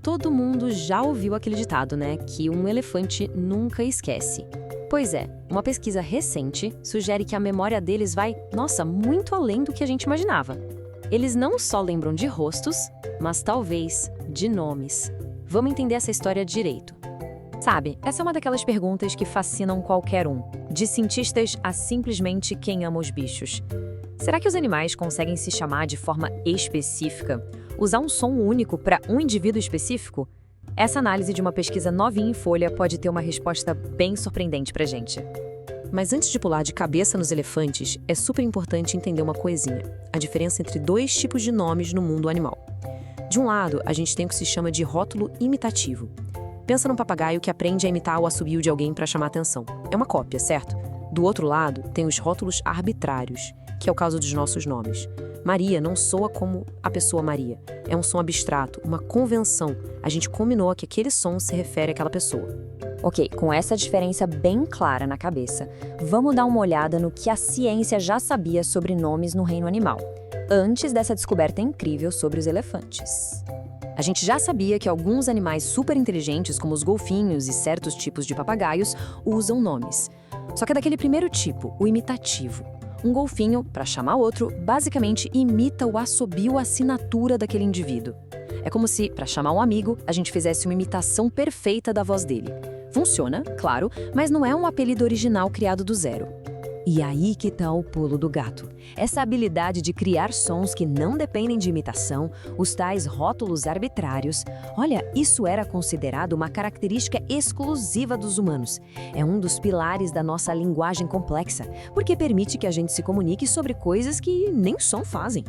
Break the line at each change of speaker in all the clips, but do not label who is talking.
Todo mundo já ouviu aquele ditado, né? Que um elefante nunca esquece. Pois é, uma pesquisa recente sugere que a memória deles vai, nossa, muito além do que a gente imaginava. Eles não só lembram de rostos, mas talvez de nomes. Vamos entender essa história direito. Sabe, essa é uma daquelas perguntas que fascinam qualquer um, de cientistas a simplesmente quem ama os bichos. Será que os animais conseguem se chamar de forma específica? Usar um som único para um indivíduo específico? Essa análise de uma pesquisa novinha em Folha pode ter uma resposta bem surpreendente pra gente. Mas antes de pular de cabeça nos elefantes, é super importante entender uma coisinha: a diferença entre dois tipos de nomes no mundo animal. De um lado, a gente tem o que se chama de rótulo imitativo. Pensa num papagaio que aprende a imitar o assobio de alguém para chamar atenção. É uma cópia, certo? Do outro lado, tem os rótulos arbitrários, que é o caso dos nossos nomes. Maria não soa como a pessoa Maria. É um som abstrato, uma convenção. A gente combinou que aquele som se refere àquela pessoa.
Ok, com essa diferença bem clara na cabeça, vamos dar uma olhada no que a ciência já sabia sobre nomes no reino animal, antes dessa descoberta incrível sobre os elefantes.
A gente já sabia que alguns animais super inteligentes, como os golfinhos e certos tipos de papagaios, usam nomes. Só que é daquele primeiro tipo, o imitativo. Um golfinho, para chamar outro, basicamente imita o assobio, a assinatura daquele indivíduo. É como se, para chamar um amigo, a gente fizesse uma imitação perfeita da voz dele. Funciona, claro, mas não é um apelido original criado do zero.
E aí que tá o pulo do gato. Essa habilidade de criar sons que não dependem de imitação, os tais rótulos arbitrários, olha, isso era considerado uma característica exclusiva dos humanos. É um dos pilares da nossa linguagem complexa, porque permite que a gente se comunique sobre coisas que nem som fazem.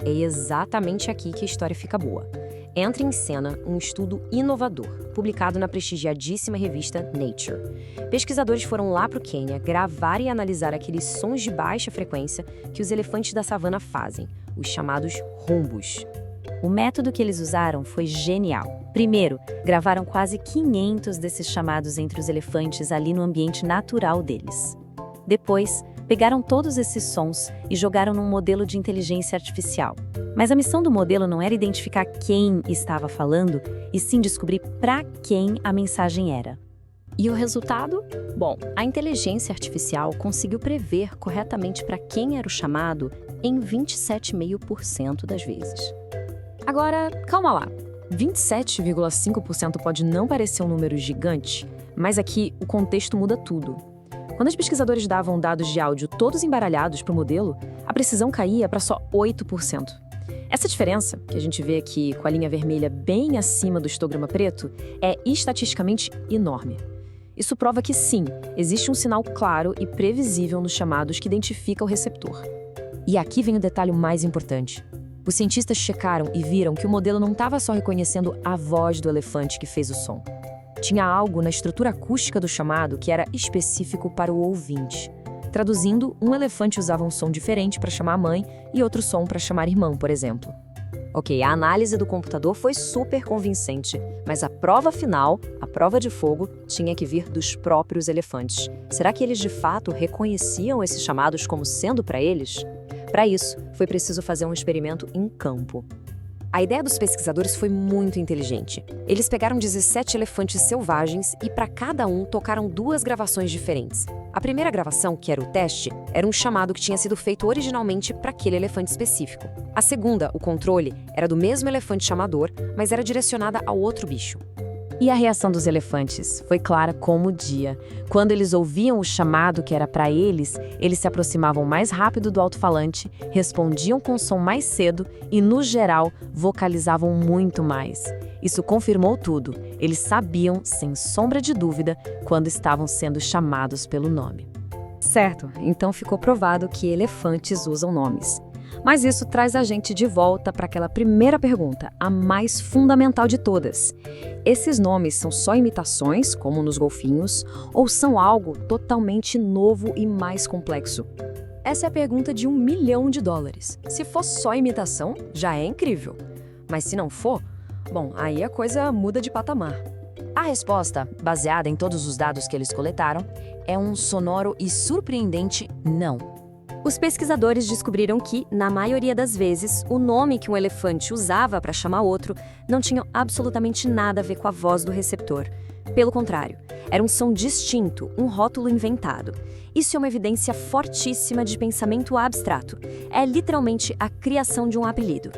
É exatamente aqui que a história fica boa. Entra em cena um estudo inovador, publicado na prestigiadíssima revista Nature. Pesquisadores foram lá para o Quênia gravar e analisar aqueles sons de baixa frequência que os elefantes da savana fazem, os chamados rumbos.
O método que eles usaram foi genial. Primeiro, gravaram quase 500 desses chamados entre os elefantes ali no ambiente natural deles. Depois, pegaram todos esses sons e jogaram num modelo de inteligência artificial. Mas a missão do modelo não era identificar quem estava falando, e sim descobrir para quem a mensagem era.
E o resultado? Bom, a inteligência artificial conseguiu prever corretamente para quem era o chamado em 27,5% das vezes. Agora, calma lá. 27,5% pode não parecer um número gigante, mas aqui o contexto muda tudo. Quando os pesquisadores davam dados de áudio todos embaralhados para o modelo, a precisão caía para só 8%. Essa diferença, que a gente vê aqui com a linha vermelha bem acima do histograma preto, é estatisticamente enorme. Isso prova que sim, existe um sinal claro e previsível nos chamados que identifica o receptor. E aqui vem o detalhe mais importante. Os cientistas checaram e viram que o modelo não estava só reconhecendo a voz do elefante que fez o som. Tinha algo na estrutura acústica do chamado que era específico para o ouvinte. Traduzindo, um elefante usava um som diferente para chamar a mãe e outro som para chamar irmão, por exemplo. Ok, a análise do computador foi super convincente, mas a prova final, a prova de fogo, tinha que vir dos próprios elefantes. Será que eles de fato reconheciam esses chamados como sendo para eles? Para isso, foi preciso fazer um experimento em campo. A ideia dos pesquisadores foi muito inteligente. Eles pegaram 17 elefantes selvagens e para cada um tocaram 2 gravações diferentes. A primeira gravação, que era o teste, era um chamado que tinha sido feito originalmente para aquele elefante específico. A segunda, o controle, era do mesmo elefante chamador, mas era direcionada ao outro bicho. E a reação dos elefantes foi clara como o dia. Quando eles ouviam o chamado que era para eles se aproximavam mais rápido do alto-falante, respondiam com som mais cedo e, no geral, vocalizavam muito mais. Isso confirmou tudo. Eles sabiam, sem sombra de dúvida, quando estavam sendo chamados pelo nome. Certo, então ficou provado que elefantes usam nomes. Mas isso traz a gente de volta para aquela primeira pergunta, a mais fundamental de todas. Esses nomes são só imitações, como nos golfinhos, ou são algo totalmente novo e mais complexo? Essa é a pergunta de $1 milhão. Se for só imitação, já é incrível. Mas se não for, bom, aí a coisa muda de patamar. A resposta, baseada em todos os dados que eles coletaram, é um sonoro e surpreendente não.
Os pesquisadores descobriram que, na maioria das vezes, o nome que um elefante usava para chamar outro não tinha absolutamente nada a ver com a voz do receptor. Pelo contrário, era um som distinto, um rótulo inventado. Isso é uma evidência fortíssima de pensamento abstrato. É literalmente a criação de um apelido.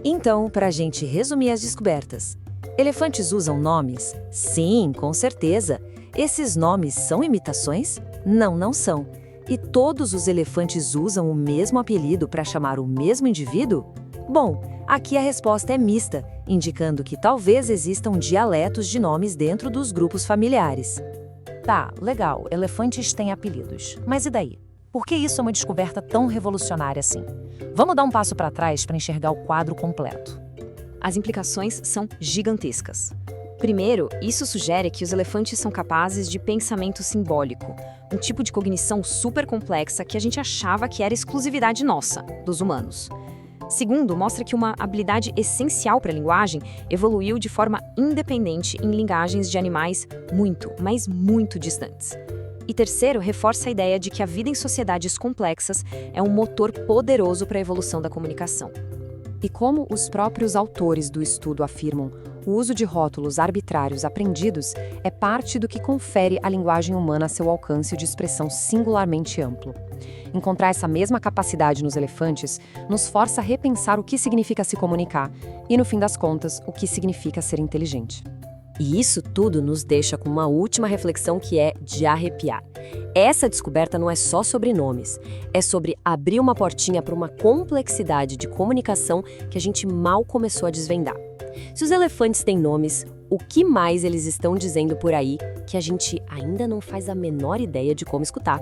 Então, para a gente resumir as descobertas, elefantes usam nomes? Sim, com certeza. Esses nomes são imitações? Não, não são. E todos os elefantes usam o mesmo apelido para chamar o mesmo indivíduo? Bom, aqui a resposta é mista, indicando que talvez existam dialetos de nomes dentro dos grupos familiares. Tá, legal, elefantes têm apelidos. Mas e daí? Por que isso é uma descoberta tão revolucionária assim? Vamos dar um passo para trás para enxergar o quadro completo.
As implicações são gigantescas. Primeiro, isso sugere que os elefantes são capazes de pensamento simbólico, um tipo de cognição super complexa que a gente achava que era exclusividade nossa, dos humanos. Segundo, mostra que uma habilidade essencial para a linguagem evoluiu de forma independente em linguagens de animais muito, mas muito distantes. E terceiro, reforça a ideia de que a vida em sociedades complexas é um motor poderoso para a evolução da comunicação.
E como os próprios autores do estudo afirmam, o uso de rótulos arbitrários aprendidos é parte do que confere à linguagem humana seu alcance de expressão singularmente amplo. Encontrar essa mesma capacidade nos elefantes nos força a repensar o que significa se comunicar e, no fim das contas, o que significa ser inteligente.
E isso tudo nos deixa com uma última reflexão que é de arrepiar. Essa descoberta não é só sobre nomes, é sobre abrir uma portinha para uma complexidade de comunicação que a gente mal começou a desvendar. Se os elefantes têm nomes, o que mais eles estão dizendo por aí que a gente ainda não faz a menor ideia de como escutar?